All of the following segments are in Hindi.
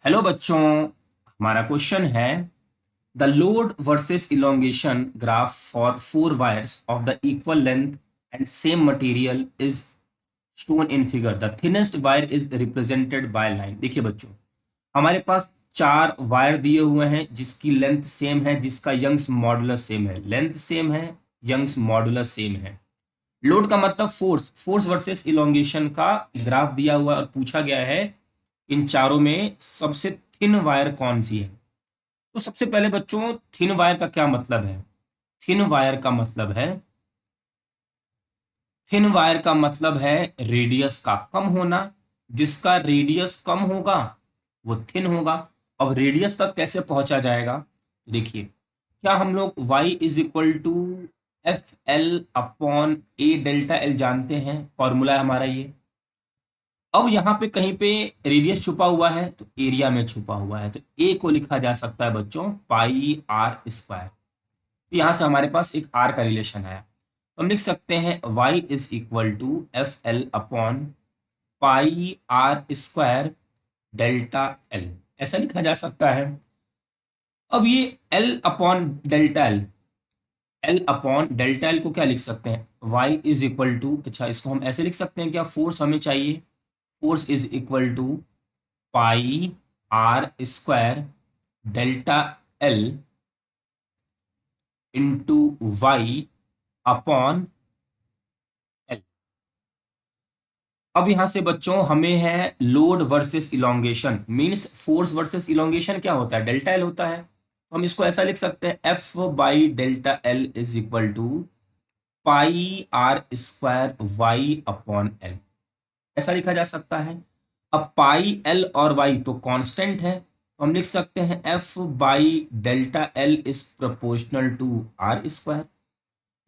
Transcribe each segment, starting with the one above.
हेलो बच्चों, हमारा क्वेश्चन है the load versus elongation graph for four wires of the equal length and same material is shown in figure. The thinnest wire is represented by line. देखिए बच्चों, हमारे पास चार वायर दिए हुए हैं जिसकी लेंथ सेम है, जिसका यंग्स मॉडुलस सेम है। लेंथ सेम है, यंग्स मॉडुलस सेम है। लोड का मतलब फोर्स, फोर्स वर्सेस इलोंगेशन का ग्राफ दिया हुआ और पूछा गया है इन चारों में सबसे थिन वायर कौन सी है। तो सबसे पहले बच्चों, थिन वायर का क्या मतलब है? थिन वायर का मतलब है, थिन वायर का मतलब है रेडियस का कम होना। जिसका रेडियस कम होगा वो थिन होगा। अब रेडियस तक कैसे पहुंचा जाएगा? देखिए, क्या हम लोग y is equal to F L upon A delta L जानते हैं? फॉर्मूला है हमारा ये। अब यहाँ पे कहीं पे रेडियस छुपा हुआ है तो एरिया में छुपा हुआ है, तो ए को लिखा जा सकता है बच्चों पाई आर स्क्वायर। तो यहाँ से हमारे पास एक आर का रिलेशन है, तो हम लिख सकते हैं y is equal to F L upon pi r square delta L, ऐसा लिखा जा सकता है। अब ये L upon delta L, L upon delta L को क्या लिख सकते हैं? y इज इक्वल टू, अच्छा इसको हम ऐसे लिख सकते हैं क्या? फोर्स हमें चाहिए, force is equal to pi r square delta L into Y upon L. अब यहां से बच्चों हमें है load versus elongation, means force versus elongation क्या होता है? डेल्टा एल होता है। तो हम इसको ऐसा लिख सकते हैं F by delta L is equal to pi r square Y upon L, ऐसा लिखा जा सकता है। अब पाई एल और वाई तो कांस्टेंट है, तो हम लिख सकते हैं F by delta L is proportional to r square.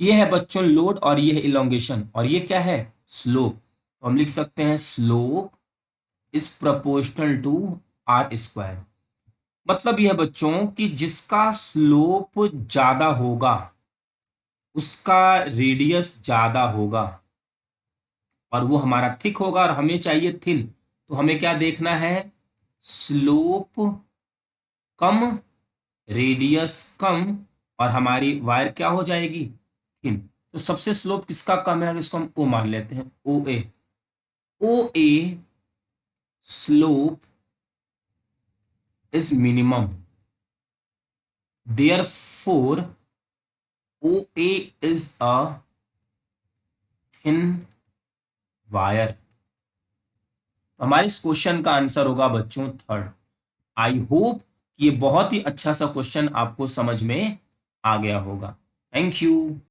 ये है बच्चों लोड और ये है इलोंगेशन, और ये क्या है? स्लोप। तो हम लिख सकते हैं slope is proportional to r square. मतलब यह है बच्चों कि जिसका स्लोप ज्यादा होगा उसका रेडियस ज्यादा होगा, और वो हमारा थिक होगा और हमें चाहिए थिन। तो हमें क्या देखना है? स्लोप कम, रेडियस कम, और हमारी वायर क्या हो जाएगी? थिन। तो सबसे स्लोप किसका कम है? इसको हम ओ मान लेते हैं, O A. O A slope is minimum, therefore O A is a thin wire. तो हमारे इस क्वेश्चन का आंसर होगा बच्चों थर्ड। आई होप ये बहुत ही अच्छा सा क्वेश्चन आपको समझ में आ गया होगा। Thank you.